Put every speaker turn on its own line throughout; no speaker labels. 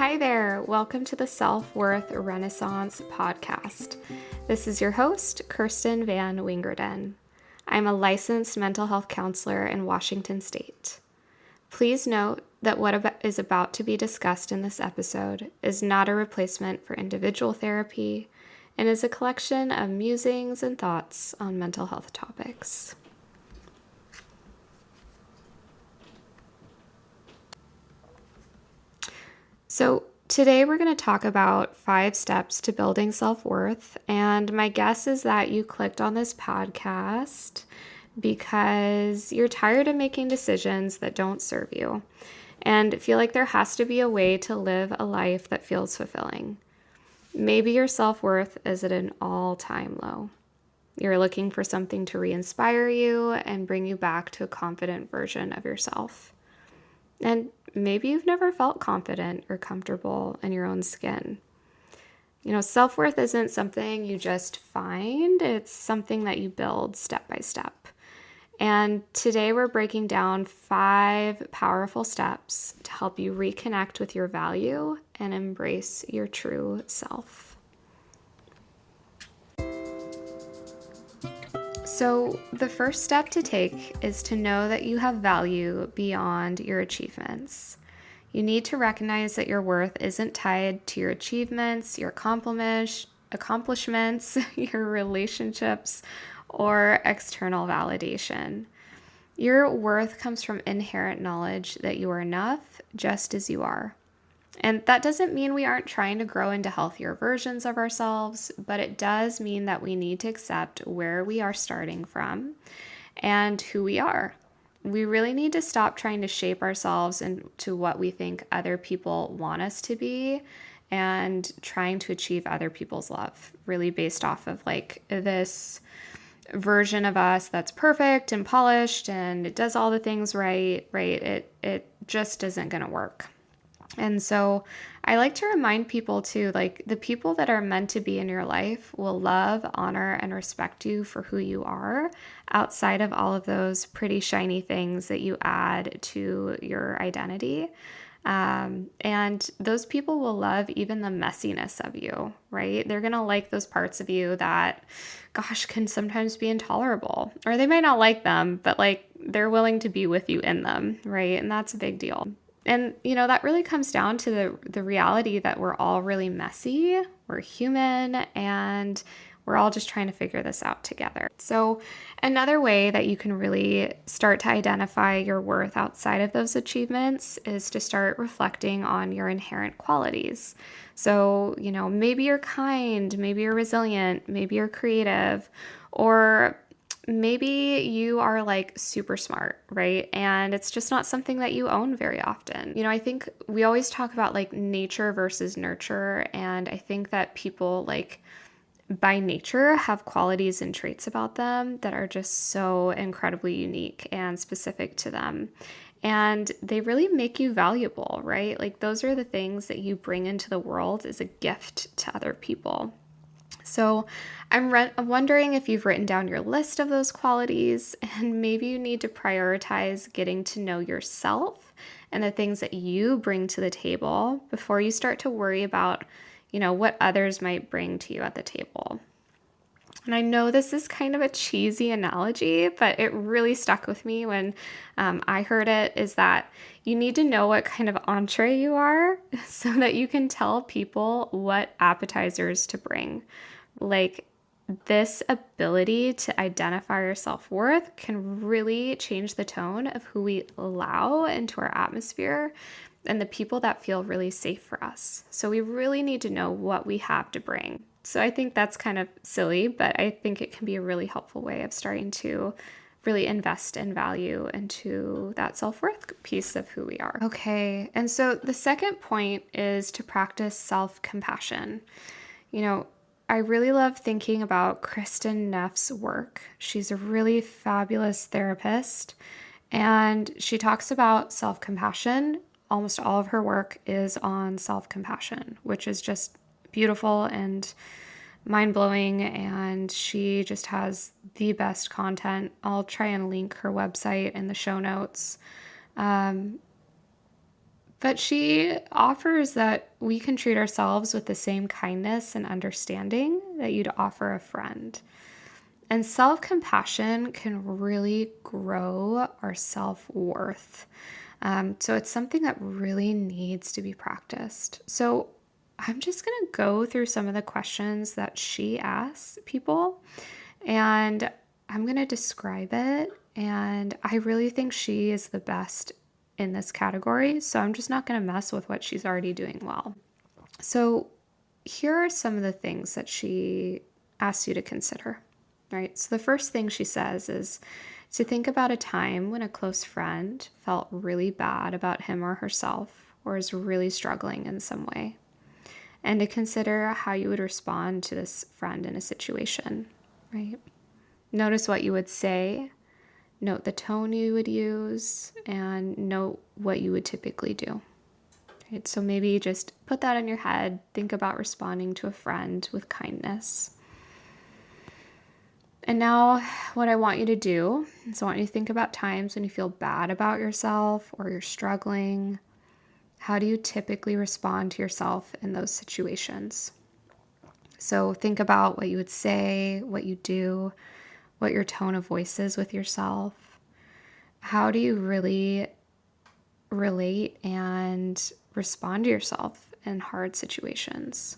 Hi there, welcome to the Self-Worth Renaissance podcast. This is your host, Kirsten Van Wingerden. I'm a licensed mental health counselor in Washington State. Please note that what is about to be discussed in this episode is not a replacement for individual therapy and is a collection of musings and thoughts on mental health topics. So today we're going to talk about 5 steps to building self-worth, and my guess is that you clicked on this podcast because you're tired of making decisions that don't serve you and feel like there has to be a way to live a life that feels fulfilling. Maybe your self-worth is at an all-time low. You're looking for something to re-inspire you and bring you back to a confident version of yourself. And maybe you've never felt confident or comfortable in your own skin. Self-worth isn't something you just find, it's something that you build step by step. And today we're breaking down 5 powerful steps to help you reconnect with your value and embrace your true self. So the first step to take is to know that you have value beyond your achievements. You need to recognize that your worth isn't tied to your achievements, your accomplishments, your relationships, or external validation. Your worth comes from inherent knowledge that you are enough just as you are. And that doesn't mean we aren't trying to grow into healthier versions of ourselves, but it does mean that we need to accept where we are starting from and who we are. We really need to stop trying to shape ourselves into what we think other people want us to be and trying to achieve other people's love, really based off of this version of us that's perfect and polished and it does all the things right? It just isn't going to work. And so I like to remind people too, the people that are meant to be in your life will love, honor, and respect you for who you are outside of all of those pretty shiny things that you add to your identity. And those people will love even the messiness of you, right? They're going to like those parts of you that, gosh, can sometimes be intolerable, or they might not like them, but they're willing to be with you in them, right? And that's a big deal. And, that really comes down to the reality that we're all really messy, we're human, and we're all just trying to figure this out together. So another way that you can really start to identify your worth outside of those achievements is to start reflecting on your inherent qualities. So, maybe you're kind, maybe you're resilient, maybe you're creative, or maybe you are super smart, right? And it's just not something that you own very often. I think we always talk about nature versus nurture. And I think that people by nature have qualities and traits about them that are just so incredibly unique and specific to them. And they really make you valuable, right? Those are the things that you bring into the world as a gift to other people. So I'm wondering if you've written down your list of those qualities, and maybe you need to prioritize getting to know yourself and the things that you bring to the table before you start to worry about, what others might bring to you at the table. And I know this is kind of a cheesy analogy, but it really stuck with me when I heard it, is that you need to know what kind of entree you are so that you can tell people what appetizers to bring. This ability to identify your self-worth can really change the tone of who we allow into our atmosphere and the people that feel really safe for us. So we really need to know what we have to bring. So I think that's kind of silly, but I think it can be a really helpful way of starting to really invest in value into that self-worth piece of who we are. Okay, and so the second point is to practice self-compassion. I really love thinking about Kristen Neff's work. She's a really fabulous therapist, and she talks about self-compassion. Almost all of her work is on self-compassion, which is just beautiful and mind-blowing, and she just has the best content. I'll try and link her website in the show notes. But she offers that we can treat ourselves with the same kindness and understanding that you'd offer a friend. And self-compassion can really grow our self-worth. So it's something that really needs to be practiced. So I'm just going to go through some of the questions that she asks people, and I'm going to describe it. And I really think she is the best in this category. So I'm just not going to mess with what she's already doing well. So here are some of the things that she asks you to consider, right? So the first thing she says is to think about a time when a close friend felt really bad about him or herself, or is really struggling in some way, and to consider how you would respond to this friend in a situation, right? Notice what you would say, note the tone you would use, and note what you would typically do. Right? So maybe just put that in your head. Think about responding to a friend with kindness. And now what I want you to do is I want you to think about times when you feel bad about yourself or you're struggling. How do you typically respond to yourself in those situations? So think about what you would say, what you do, what your tone of voice is with yourself. How do you really relate and respond to yourself in hard situations?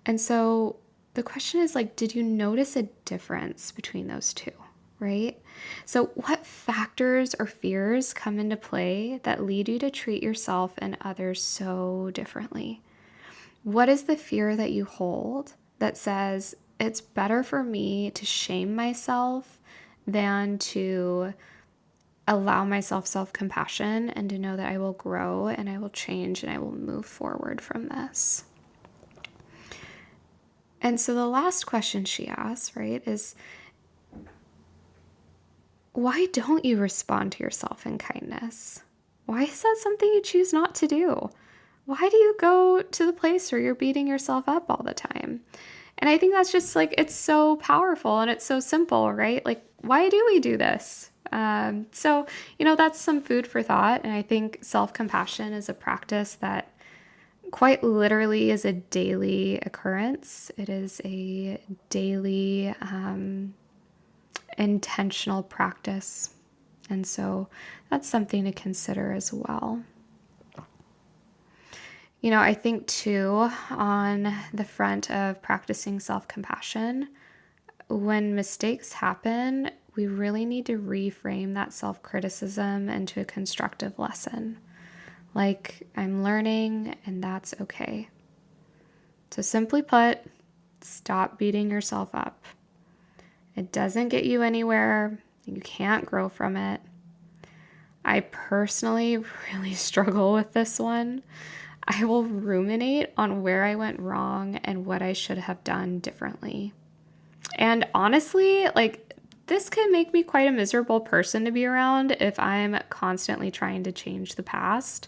And so the question is like, did you notice a difference between those two, right? So what factors or fears come into play that lead you to treat yourself and others so differently? What is the fear that you hold that says it's better for me to shame myself than to allow myself self-compassion and to know that I will grow and I will change and I will move forward from this? And so the last question she asks, right, is why don't you respond to yourself in kindness? Why is that something you choose not to do? Why do you go to the place where you're beating yourself up all the time? And I think that's just like, it's so powerful and it's so simple, right? Like, why do we do this? So, that's some food for thought. And I think self-compassion is a practice that quite literally is a daily occurrence. It is a daily intentional practice. And so that's something to consider as well. I think too, on the front of practicing self-compassion, when mistakes happen, we really need to reframe that self-criticism into a constructive lesson. Like, I'm learning and that's okay. So simply put, stop beating yourself up. It doesn't get you anywhere. You can't grow from it. I personally really struggle with this one. I will ruminate on where I went wrong and what I should have done differently. And honestly, this can make me quite a miserable person to be around if I'm constantly trying to change the past.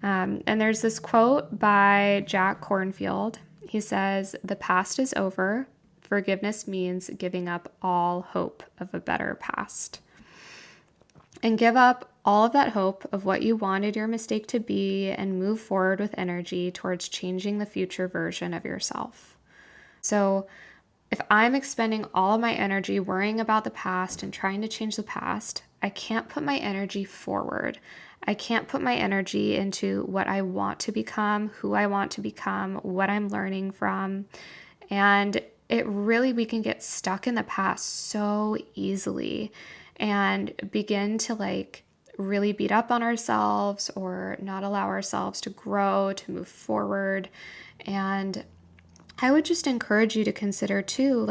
And there's this quote by Jack Kornfield. He says, "The past is over. Forgiveness means giving up all hope of a better past." And give up all of that hope of what you wanted your mistake to be and move forward with energy towards changing the future version of yourself. So if I'm expending all of my energy worrying about the past and trying to change the past, I can't put my energy forward. I can't put my energy into what I want to become, who I want to become, what I'm learning from. And we can get stuck in the past so easily and begin to really beat up on ourselves or not allow ourselves to grow, to move forward. And I would just encourage you to consider too,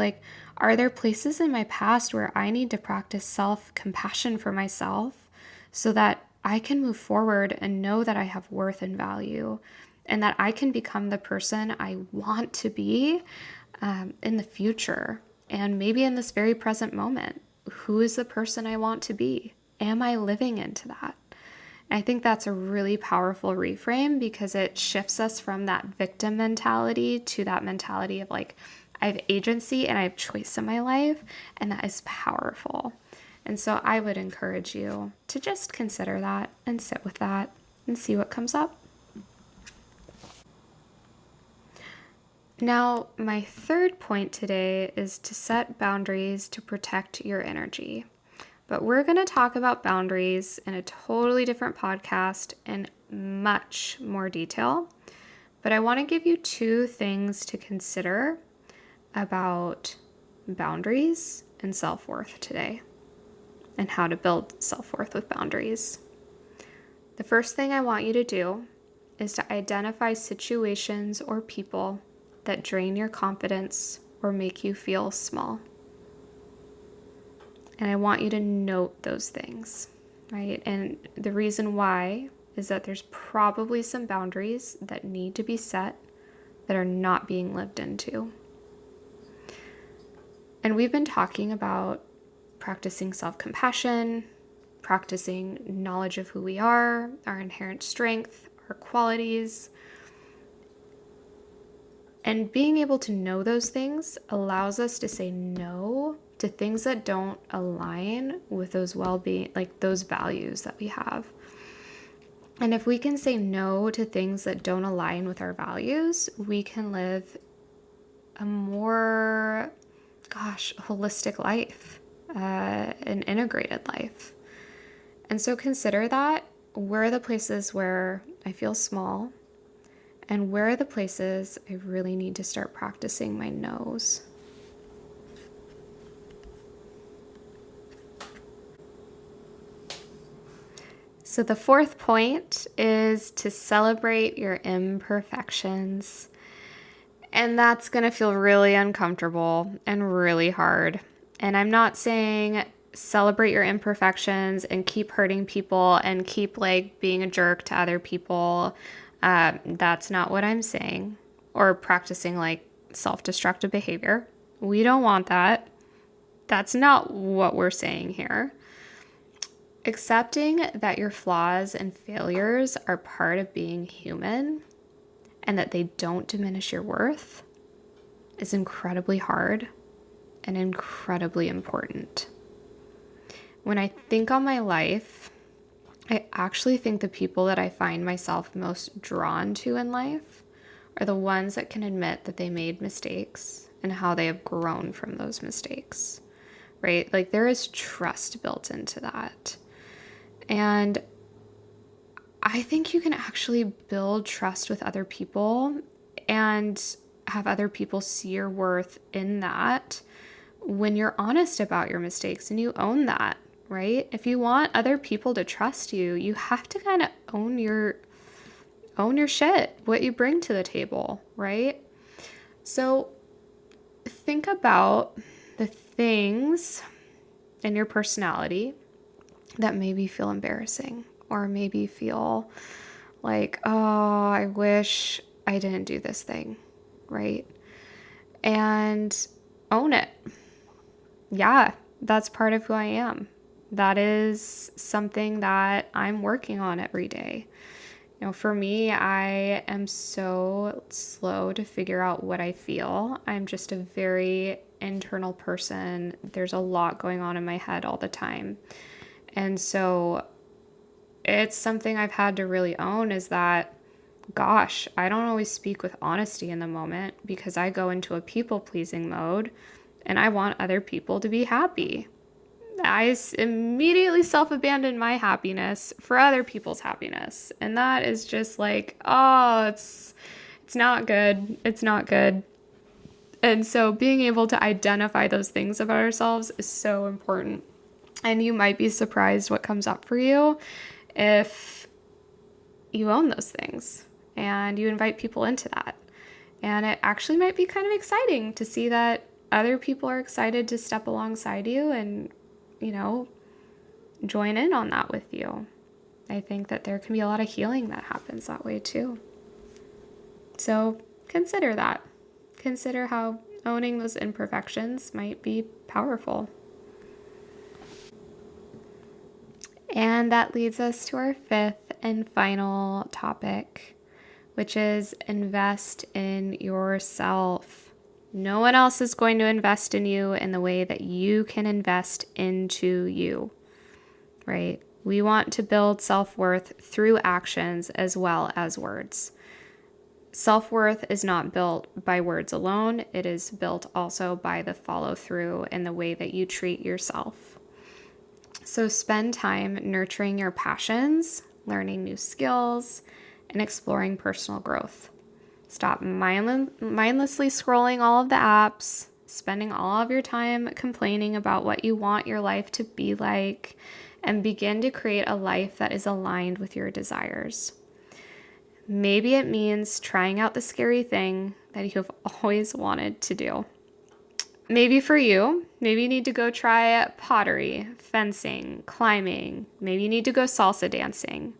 are there places in my past where I need to practice self-compassion for myself so that I can move forward and know that I have worth and value and that I can become the person I want to be in the future and maybe in this very present moment? Who is the person I want to be? Am I living into that? I think that's a really powerful reframe because it shifts us from that victim mentality to that mentality of I have agency and I have choice in my life, and that is powerful. And so I would encourage you to just consider that and sit with that and see what comes up. Now, my third point today is to set boundaries to protect your energy. But we're going to talk about boundaries in a totally different podcast in much more detail. But I want to give you 2 things to consider about boundaries and self-worth today, and how to build self-worth with boundaries. The first thing I want you to do is to identify situations or people that drain your confidence or make you feel small. And I want you to note those things, right? And the reason why is that there's probably some boundaries that need to be set that are not being lived into. And we've been talking about practicing self-compassion, practicing knowledge of who we are, our inherent strength, our qualities. And being able to know those things allows us to say no to things that don't align with those well-being, like those values that we have. And if we can say no to things that don't align with our values, we can live a more, holistic life, an integrated life. And so consider that. Where are the places where I feel small? And where are the places I really need to start practicing my no's? So the fourth point is to celebrate your imperfections. And that's going to feel really uncomfortable and really hard. And I'm not saying celebrate your imperfections and keep hurting people and keep being a jerk to other people. That's not what I'm saying. Or practicing self-destructive behavior. We don't want that. That's not what we're saying here. Accepting that your flaws and failures are part of being human and that they don't diminish your worth is incredibly hard and incredibly important. When I think on my life, I actually think the people that I find myself most drawn to in life are the ones that can admit that they made mistakes and how they have grown from those mistakes, right? There is trust built into that. And I think you can actually build trust with other people and have other people see your worth in that when you're honest about your mistakes and you own that, right? If you want other people to trust you, you have to kind of own your shit, what you bring to the table, right? So think about the things in your personality that maybe feel embarrassing or maybe feel like, oh, I wish I didn't do this thing, right? And own it. Yeah, that's part of who I am. That is something that I'm working on every day. For me, I am so slow to figure out what I feel. I'm just a very internal person. There's a lot going on in my head all the time. And so it's something I've had to really own is that, gosh, I don't always speak with honesty in the moment because I go into a people-pleasing mode and I want other people to be happy. I immediately self-abandon my happiness for other people's happiness. And that is just it's not good. It's not good. And so being able to identify those things about ourselves is so important. And you might be surprised what comes up for you if you own those things and you invite people into that. And it actually might be kind of exciting to see that other people are excited to step alongside you and, join in on that with you. I think that there can be a lot of healing that happens that way too. So consider that. Consider how owning those imperfections might be powerful. And that leads us to our fifth and final topic, which is invest in yourself. No one else is going to invest in you in the way that you can invest into you, right? We want to build self-worth through actions as well as words. Self-worth is not built by words alone. It is built also by the follow-through and the way that you treat yourself. So spend time nurturing your passions, learning new skills, and exploring personal growth. Stop mindlessly scrolling all of the apps, spending all of your time complaining about what you want your life to be like, and begin to create a life that is aligned with your desires. Maybe it means trying out the scary thing that you have always wanted to do. Maybe for you, maybe you need to go try pottery, fencing, climbing. Maybe you need to go salsa dancing.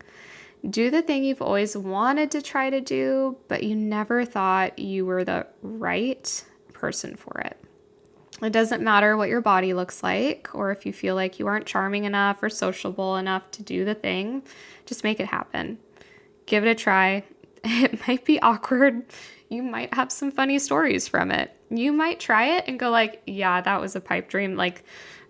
Do the thing you've always wanted to try to do, but you never thought you were the right person for it. It doesn't matter what your body looks like, or if you feel like you aren't charming enough or sociable enough to do the thing, just make it happen. Give it a try. It might be awkward. You might have some funny stories from it. You might try it and go like, yeah, that was a pipe dream. Like,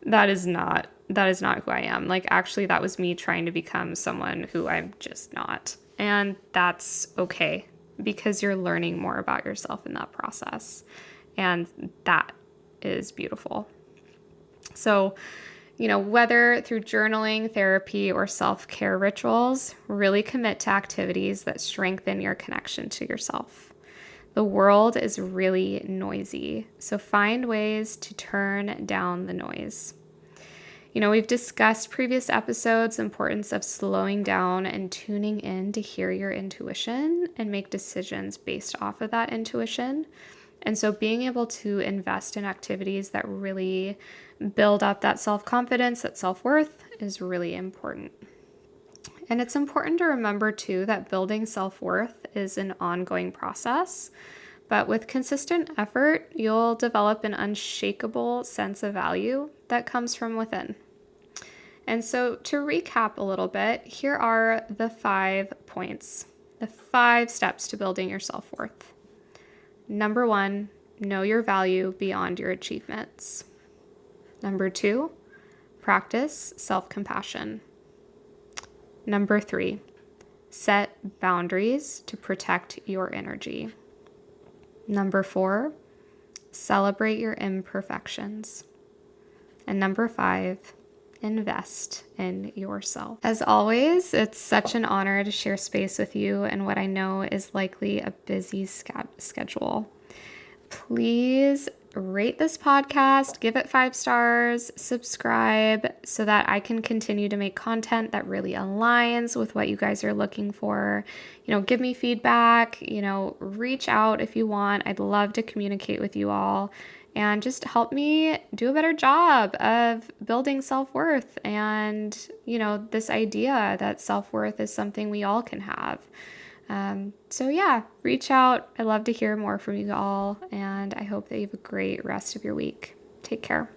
that is not who I am. Like, actually, that was me trying to become someone who I'm just not. And that's okay, because you're learning more about yourself in that process. And that is beautiful. So, whether through journaling, therapy, or self-care rituals, really commit to activities that strengthen your connection to yourself. The world is really noisy, so find ways to turn down the noise. We've discussed previous episodes, the importance of slowing down and tuning in to hear your intuition and make decisions based off of that intuition. And so being able to invest in activities that really build up that self-confidence, that self-worth is really important. And it's important to remember too that building self-worth is an ongoing process, but with consistent effort, you'll develop an unshakable sense of value that comes from within. And so to recap a little bit, here are the 5 points, the 5 steps to building your self-worth. Number 1, know your value beyond your achievements. Number 2, practice self-compassion. Number 3, set boundaries to protect your energy. Number 4, celebrate your imperfections. And number 5, invest in yourself. As always, it's such an honor to share space with you in what I know is likely a busy schedule. Please rate this podcast, give it 5 stars, subscribe so that I can continue to make content that really aligns with what you guys are looking for. Give me feedback, reach out if you want. I'd love to communicate with you all and just help me do a better job of building self-worth and, this idea that self-worth is something we all can have. So yeah, reach out. I'd love to hear more from you all, and I hope that you have a great rest of your week. Take care.